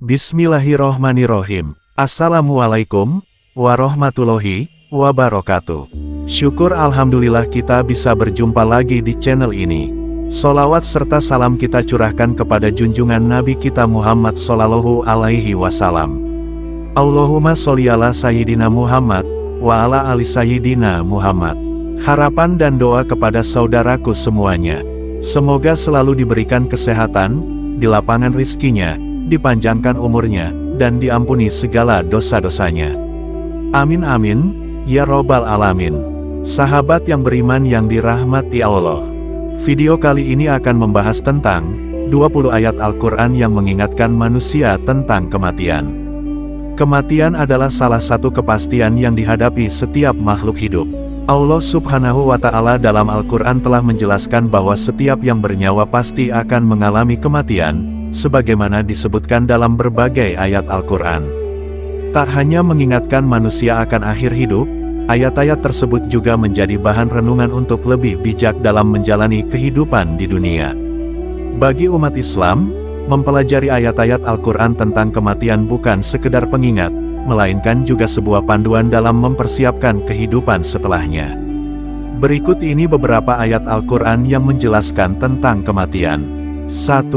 Bismillahirrohmanirrohim. Assalamualaikum warahmatullahi wabarakatuh. Syukur alhamdulillah kita bisa berjumpa lagi di channel ini. Sholawat serta salam kita curahkan kepada junjungan Nabi kita Muhammad Sallallahu Alaihi Wasallam. Allahumma sholli ala Sayyidina Muhammad wa ala ali Sayyidina Muhammad. Harapan dan doa kepada saudaraku semuanya. Semoga selalu diberikan kesehatan, dilapangkan rizkinya, dipanjangkan umurnya, dan diampuni segala dosa-dosanya. Amin amin, ya robbal alamin. Sahabat yang beriman yang dirahmati Allah. Video kali ini akan membahas tentang 20 ayat Al-Quran yang mengingatkan manusia tentang kematian. Kematian adalah salah satu kepastian yang dihadapi setiap makhluk hidup. Allah Subhanahu wa Ta'ala dalam Al-Quran telah menjelaskan bahwa setiap yang bernyawa pasti akan mengalami kematian, sebagaimana disebutkan dalam berbagai ayat Al-Quran. Tak hanya mengingatkan manusia akan akhir hidup, ayat-ayat tersebut juga menjadi bahan renungan untuk lebih bijak dalam menjalani kehidupan di dunia. Bagi umat Islam, mempelajari ayat-ayat Al-Quran tentang kematian bukan sekedar pengingat, melainkan juga sebuah panduan dalam mempersiapkan kehidupan setelahnya. Berikut ini beberapa ayat Al-Quran yang menjelaskan tentang kematian. 1.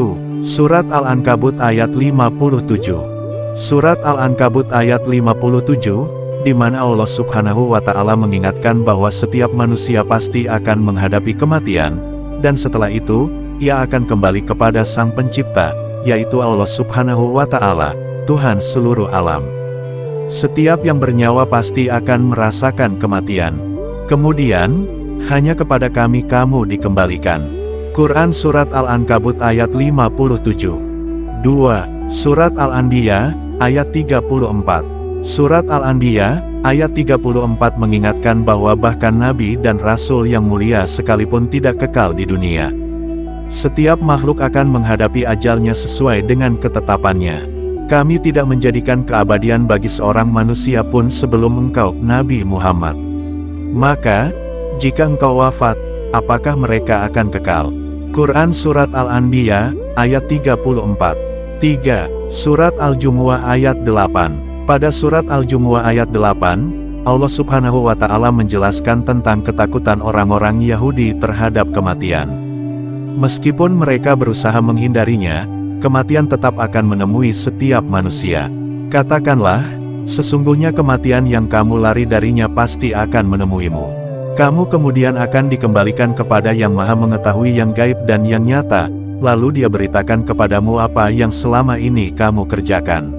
Surat Al-Ankabut ayat 57. Surat Al-Ankabut ayat 57, di mana Allah Subhanahu wa Ta'ala mengingatkan bahwa setiap manusia pasti akan menghadapi kematian, dan setelah itu, ia akan kembali kepada Sang Pencipta, yaitu Allah Subhanahu wa Ta'ala, Tuhan seluruh alam. Setiap yang bernyawa pasti akan merasakan kematian. Kemudian, hanya kepada Kami kamu dikembalikan. Quran Surat Al-Ankabut ayat 57. 2. Surat Al-Anbiya, ayat 34. Surat Al-Anbiya, ayat 34 mengingatkan bahwa bahkan Nabi dan Rasul yang mulia sekalipun tidak kekal di dunia. Setiap makhluk akan menghadapi ajalnya sesuai dengan ketetapannya. Kami tidak menjadikan keabadian bagi seorang manusia pun sebelum engkau, Nabi Muhammad. Maka, jika engkau wafat, apakah mereka akan kekal? Quran Surat Al-Anbiya, ayat 34. 3. Surat Al-Jumu'ah ayat 8. Pada Surat Al-Jumu'ah ayat 8, Allah Subhanahu wa Ta'ala menjelaskan tentang ketakutan orang-orang Yahudi terhadap kematian. Meskipun mereka berusaha menghindarinya, kematian tetap akan menemui setiap manusia. Katakanlah, sesungguhnya kematian yang kamu lari darinya pasti akan menemuimu. Kamu kemudian akan dikembalikan kepada Yang Maha Mengetahui yang gaib dan yang nyata, lalu Dia beritakan kepadamu apa yang selama ini kamu kerjakan.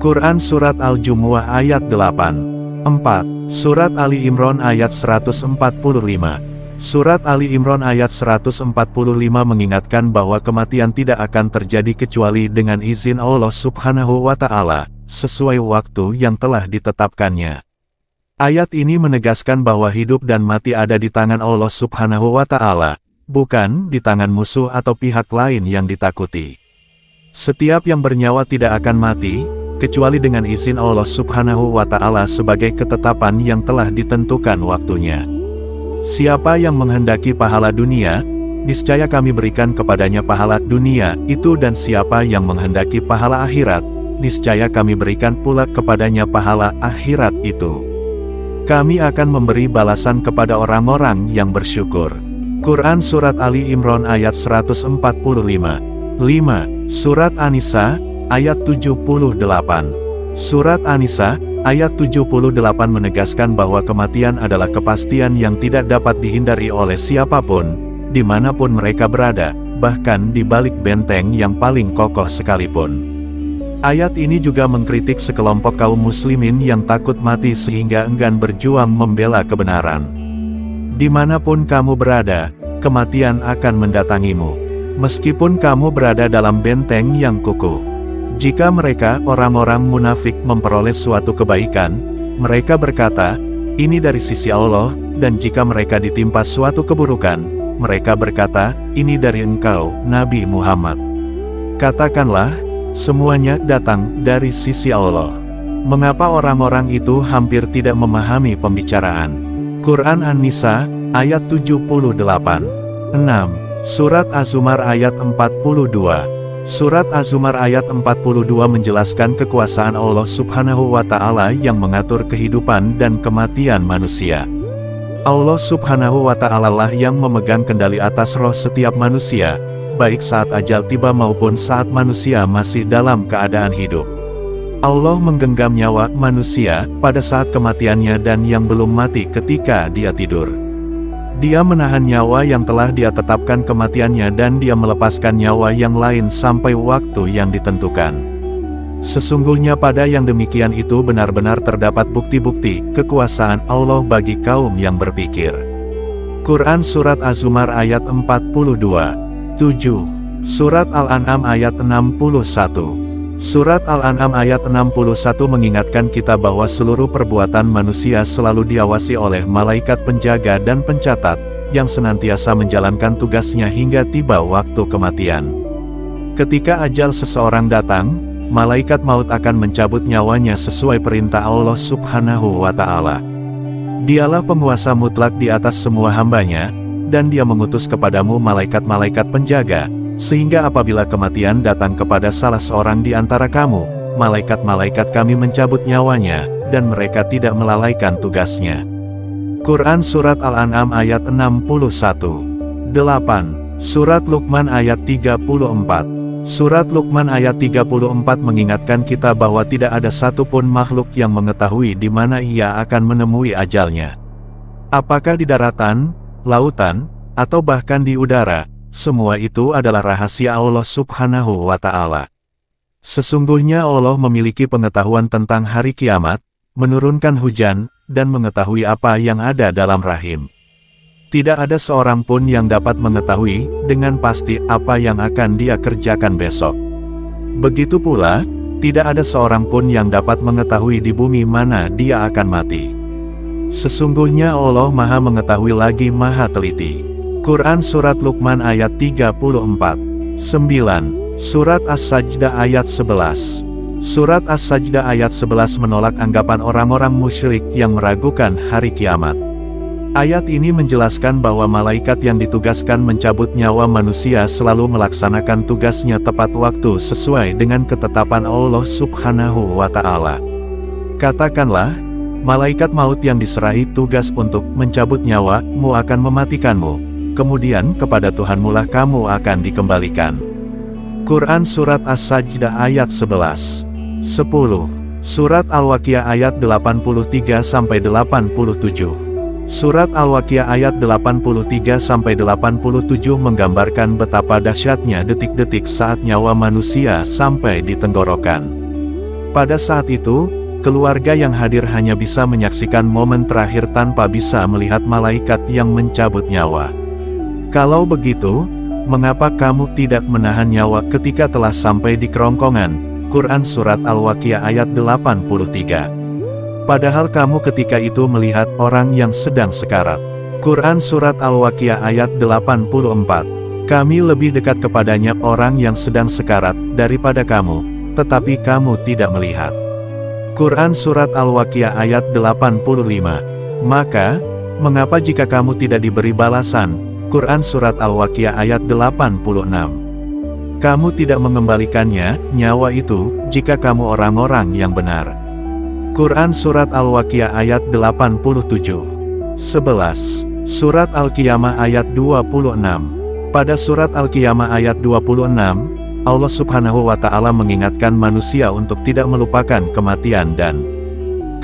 Quran Surat Al-Jumu'ah ayat 8. 4. Surat Ali Imran ayat 145. Surat Ali Imran ayat 145 mengingatkan bahwa kematian tidak akan terjadi kecuali dengan izin Allah Subhanahu wa Ta'ala, sesuai waktu yang telah ditetapkannya. Ayat ini menegaskan bahwa hidup dan mati ada di tangan Allah Subhanahu wa Ta'ala, bukan di tangan musuh atau pihak lain yang ditakuti. Setiap yang bernyawa tidak akan mati, kecuali dengan izin Allah Subhanahu wa Ta'ala sebagai ketetapan yang telah ditentukan waktunya. Siapa yang menghendaki pahala dunia, niscaya Kami berikan kepadanya pahala dunia itu, dan siapa yang menghendaki pahala akhirat, niscaya Kami berikan pula kepadanya pahala akhirat itu. Kami akan memberi balasan kepada orang-orang yang bersyukur. Quran Surat Ali Imran ayat 145. 5. Surat An-Nisa, ayat 78. Surat An-Nisa, ayat 78 menegaskan bahwa kematian adalah kepastian yang tidak dapat dihindari oleh siapapun, dimanapun mereka berada, bahkan di balik benteng yang paling kokoh sekalipun. Ayat ini juga mengkritik sekelompok kaum muslimin yang takut mati sehingga enggan berjuang membela kebenaran. Dimanapun kamu berada, kematian akan mendatangimu, meskipun kamu berada dalam benteng yang kukuh. Jika mereka, orang-orang munafik, memperoleh suatu kebaikan, mereka berkata, ini dari sisi Allah, dan jika mereka ditimpa suatu keburukan, mereka berkata, ini dari engkau, Nabi Muhammad. Katakanlah, semuanya datang dari sisi Allah. Mengapa orang-orang itu hampir tidak memahami pembicaraan? Quran An-Nisa, ayat 78. 6. Surat Az-Zumar ayat 42. Surat Az-Zumar ayat 42 menjelaskan kekuasaan Allah Subhanahu wa Ta'ala yang mengatur kehidupan dan kematian manusia. Allah Subhanahu wa Ta'ala lah yang memegang kendali atas roh setiap manusia, baik saat ajal tiba maupun saat manusia masih dalam keadaan hidup. Allah menggenggam nyawa manusia pada saat kematiannya dan yang belum mati ketika dia tidur. Dia menahan nyawa yang telah dia tetapkan kematiannya dan dia melepaskan nyawa yang lain sampai waktu yang ditentukan. Sesungguhnya pada yang demikian itu benar-benar terdapat bukti-bukti kekuasaan Allah bagi kaum yang berpikir. Quran Surat Az-Zumar ayat 42, 7. Surat Al-An'am ayat 61. Surat Al-An'am ayat 61 mengingatkan kita bahwa seluruh perbuatan manusia selalu diawasi oleh malaikat penjaga dan pencatat, yang senantiasa menjalankan tugasnya hingga tiba waktu kematian. Ketika ajal seseorang datang, malaikat maut akan mencabut nyawanya sesuai perintah Allah Subhanahu wa Ta'ala. Dialah penguasa mutlak di atas semua hambanya, dan dia mengutus kepadamu malaikat-malaikat penjaga, sehingga apabila kematian datang kepada salah seorang di antara kamu, malaikat-malaikat kami mencabut nyawanya, dan mereka tidak melalaikan tugasnya. Quran Surat Al-An'am ayat 61. 8. Surat Luqman ayat 34. Surat Luqman ayat 34 mengingatkan kita bahwa tidak ada satupun makhluk yang mengetahui di mana ia akan menemui ajalnya. Apakah di daratan, lautan, atau bahkan di udara, semua itu adalah rahasia Allah Subhanahu wa Ta'ala. Sesungguhnya Allah memiliki pengetahuan tentang hari kiamat, menurunkan hujan, dan mengetahui apa yang ada dalam rahim. Tidak ada seorang pun yang dapat mengetahui dengan pasti apa yang akan dia kerjakan besok. Begitu pula, tidak ada seorang pun yang dapat mengetahui di bumi mana dia akan mati. Sesungguhnya Allah Maha Mengetahui lagi Maha Teliti. Quran Surat Luqman ayat 34. 9. Surat As-Sajdah ayat 11. Surat As-Sajdah ayat 11 menolak anggapan orang-orang musyrik yang meragukan hari kiamat. Ayat ini menjelaskan bahwa malaikat yang ditugaskan mencabut nyawa manusia selalu melaksanakan tugasnya tepat waktu sesuai dengan ketetapan Allah Subhanahu wa Ta'ala. Katakanlah, malaikat maut yang diserahi tugas untuk mencabut nyawamu akan mematikanmu. Kemudian kepada Tuhanmu lah kamu akan dikembalikan. Quran Surat As-Sajdah ayat 11. 10. Surat Al-Waqiah ayat 83-87. Surat Al-Waqiah ayat 83-87 menggambarkan betapa dahsyatnya detik-detik saat nyawa manusia sampai di tenggorokan. Pada saat itu, keluarga yang hadir hanya bisa menyaksikan momen terakhir tanpa bisa melihat malaikat yang mencabut nyawa. Kalau begitu, mengapa kamu tidak menahan nyawa ketika telah sampai di kerongkongan? Quran Surat Al-Waqiah ayat 83. Padahal kamu ketika itu melihat orang yang sedang sekarat. Quran Surat Al-Waqiah ayat 84. Kami lebih dekat kepadanya orang yang sedang sekarat daripada kamu, tetapi kamu tidak melihat. Quran Surat Al-Waqiah ayat 85. Maka, mengapa jika kamu tidak diberi balasan? Quran Surat Al-Waqiah ayat 86. Kamu tidak mengembalikannya, nyawa itu, jika kamu orang-orang yang benar. Quran Surat Al-Waqiah ayat 87. 11. Surat Al-Qiyamah ayat 26. Pada Surat Al-Qiyamah ayat 26, Allah Subhanahu wa Ta'ala mengingatkan manusia untuk tidak melupakan kematian dan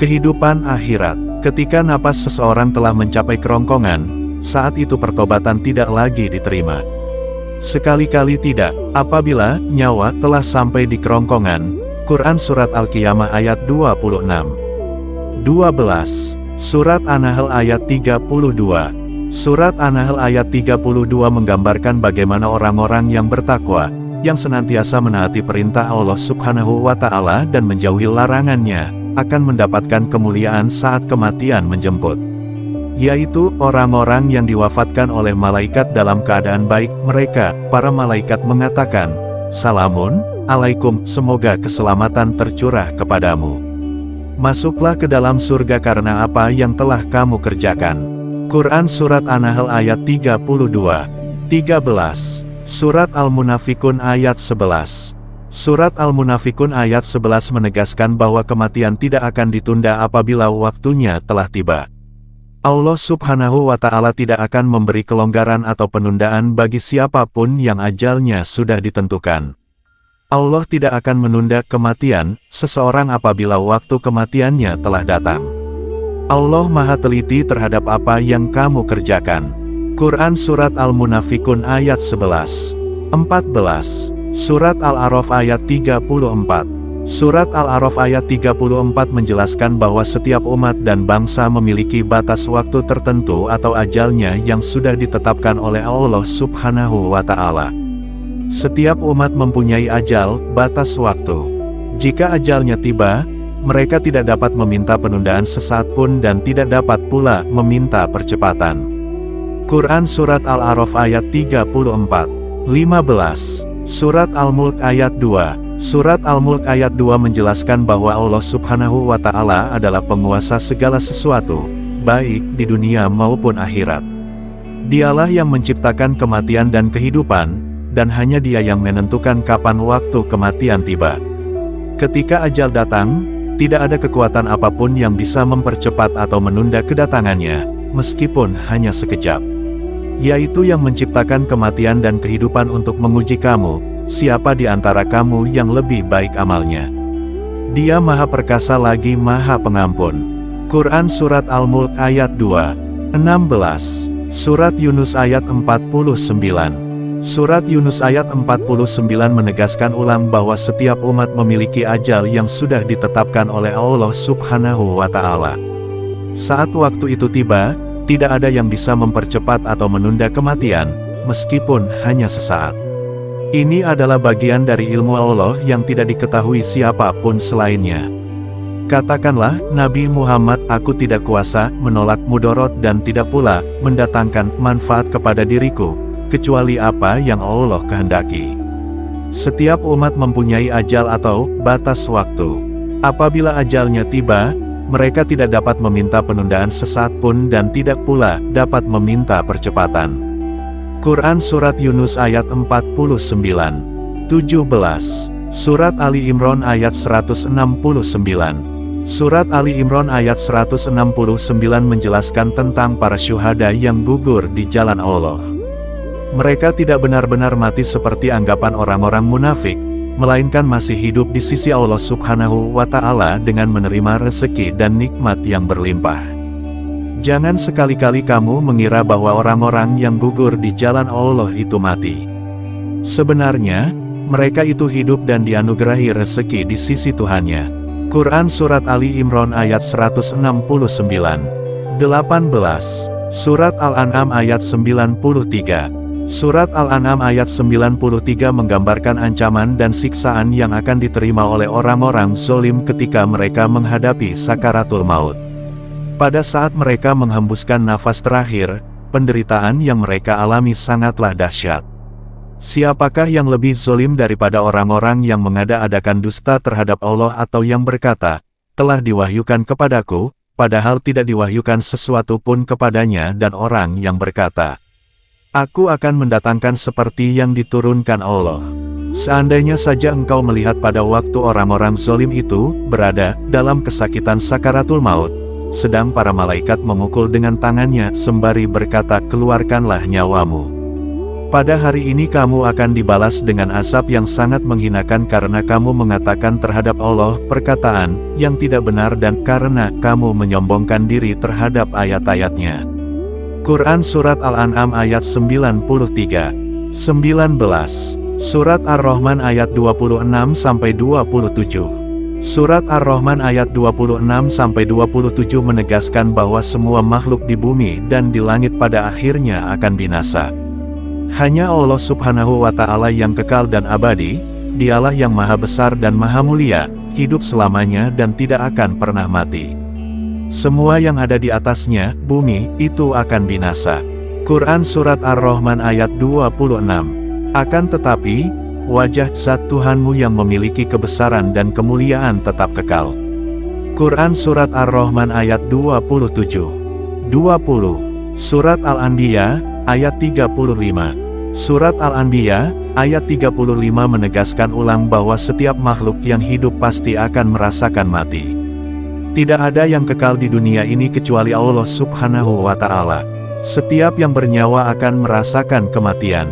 kehidupan akhirat. Ketika napas seseorang telah mencapai kerongkongan, saat itu pertobatan tidak lagi diterima. Sekali-kali tidak, apabila nyawa telah sampai di kerongkongan. Quran Surat Al-Qiyamah ayat 26. 12. Surat An-Nahl ayat 32. Surat An-Nahl ayat 32 menggambarkan bagaimana orang-orang yang bertakwa, yang senantiasa menaati perintah Allah Subhanahu wa Ta'ala dan menjauhi larangannya, akan mendapatkan kemuliaan saat kematian menjemput. Yaitu orang-orang yang diwafatkan oleh malaikat dalam keadaan baik. Mereka, para malaikat mengatakan, Salamun alaikum, semoga keselamatan tercurah kepadamu. Masuklah ke dalam surga karena apa yang telah kamu kerjakan. Quran Surat An-Nahl ayat 32. 13. Surat Al-Munafikun ayat 11. Surat Al-Munafikun ayat 11 menegaskan bahwa kematian tidak akan ditunda apabila waktunya telah tiba. Allah Subhanahu wa Ta'ala tidak akan memberi kelonggaran atau penundaan bagi siapapun yang ajalnya sudah ditentukan. Allah tidak akan menunda kematian seseorang apabila waktu kematiannya telah datang. Allah Maha teliti terhadap apa yang kamu kerjakan. Quran Surat Al-Munafikun ayat 11. 14. Surat Al-A'raf ayat 34. Surat Al-A'raf ayat 34 menjelaskan bahwa setiap umat dan bangsa memiliki batas waktu tertentu atau ajalnya yang sudah ditetapkan oleh Allah Subhanahu wa Ta'ala. Setiap umat mempunyai ajal, batas waktu. Jika ajalnya tiba, mereka tidak dapat meminta penundaan sesaat pun dan tidak dapat pula meminta percepatan. Quran Surat Al-A'raf ayat 34. 15. Surat Al-Mulk ayat 2. Surat Al-Mulk ayat 2 menjelaskan bahwa Allah Subhanahu wa Ta'ala adalah penguasa segala sesuatu, baik di dunia maupun akhirat. Dialah yang menciptakan kematian dan kehidupan, dan hanya Dia yang menentukan kapan waktu kematian tiba. Ketika ajal datang, tidak ada kekuatan apapun yang bisa mempercepat atau menunda kedatangannya, meskipun hanya sekejap. Yaitu yang menciptakan kematian dan kehidupan untuk menguji kamu, siapa di antara kamu yang lebih baik amalnya. Dia Maha Perkasa lagi Maha Pengampun. Quran Surat Al-Mulk ayat 2. 16. Surat Yunus ayat 49. Surat Yunus ayat 49 menegaskan ulang bahwa setiap umat memiliki ajal yang sudah ditetapkan oleh Allah Subhanahu wa Ta'ala. Saat waktu itu tiba, tidak ada yang bisa mempercepat atau menunda kematian, meskipun hanya sesaat. Ini adalah bagian dari ilmu Allah yang tidak diketahui siapapun selainnya. Katakanlah, Nabi Muhammad, aku tidak kuasa menolak mudorot dan tidak pula mendatangkan manfaat kepada diriku, kecuali apa yang Allah kehendaki. Setiap umat mempunyai ajal atau batas waktu. Apabila ajalnya tiba, mereka tidak dapat meminta penundaan sesaat pun dan tidak pula dapat meminta percepatan. Quran Surat Yunus ayat 49. 17. Surat Ali Imran ayat 169. Surat Ali Imran ayat 169 menjelaskan tentang para syuhada yang gugur di jalan Allah. Mereka tidak benar-benar mati seperti anggapan orang-orang munafik, melainkan masih hidup di sisi Allah Subhanahu wa Ta'ala dengan menerima rezeki dan nikmat yang berlimpah. Jangan sekali-kali kamu mengira bahwa orang-orang yang gugur di jalan Allah itu mati. Sebenarnya, mereka itu hidup dan dianugerahi rezeki di sisi Tuhannya. Quran Surat Ali Imran ayat 169. 18. Surat Al-An'am ayat 93. Surat Al-An'am ayat 93 menggambarkan ancaman dan siksaan yang akan diterima oleh orang-orang zolim ketika mereka menghadapi sakaratul maut. Pada saat mereka menghembuskan nafas terakhir, penderitaan yang mereka alami sangatlah dahsyat. Siapakah yang lebih zolim daripada orang-orang yang mengada-adakan dusta terhadap Allah atau yang berkata, telah diwahyukan kepadaku, padahal tidak diwahyukan sesuatu pun kepadanya, dan orang yang berkata, aku akan mendatangkan seperti yang diturunkan Allah. Seandainya saja engkau melihat pada waktu orang-orang zolim itu berada dalam kesakitan sakaratul maut, sedang para malaikat memukul dengan tangannya sembari berkata, keluarkanlah nyawamu. Pada hari ini kamu akan dibalas dengan azab yang sangat menghinakan karena kamu mengatakan terhadap Allah perkataan yang tidak benar dan karena kamu menyombongkan diri terhadap ayat-ayatnya. Quran Surat Al-An'am ayat 93. 19. Surat Ar-Rahman ayat 26-27. Surat Ar-Rahman ayat 26-27 menegaskan bahwa semua makhluk di bumi dan di langit pada akhirnya akan binasa. Hanya Allah Subhanahu wa Ta'ala yang kekal dan abadi, Dialah yang maha besar dan maha mulia, hidup selamanya dan tidak akan pernah mati. Semua yang ada di atasnya, bumi, itu akan binasa. Quran Surat Ar-Rahman ayat 26. Akan tetapi, wajah zat Tuhanmu yang memiliki kebesaran dan kemuliaan tetap kekal. Quran Surat Ar-Rahman ayat 27. 20. Surat Al-Anbiya, ayat 35. Surat Al-Anbiya, ayat 35 menegaskan ulang bahwa setiap makhluk yang hidup pasti akan merasakan mati. Tidak ada yang kekal di dunia ini kecuali Allah Subhanahu wa Ta'ala. Setiap yang bernyawa akan merasakan kematian.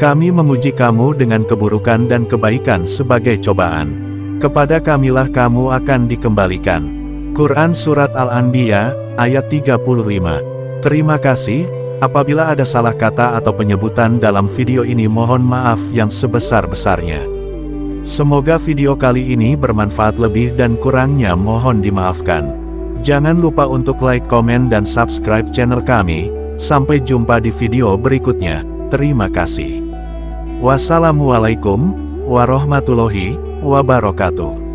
Kami menguji kamu dengan keburukan dan kebaikan sebagai cobaan. Kepada kamilah kamu akan dikembalikan. Quran Surat Al-Anbiya, ayat 35. Terima kasih. Apabila ada salah kata atau penyebutan dalam video ini, mohon maaf yang sebesar-besarnya. Semoga video kali ini bermanfaat, lebih dan kurangnya mohon dimaafkan. Jangan lupa untuk like, komen, dan subscribe channel kami. Sampai jumpa di video berikutnya. Terima kasih. Wassalamualaikum warahmatullahi wabarakatuh.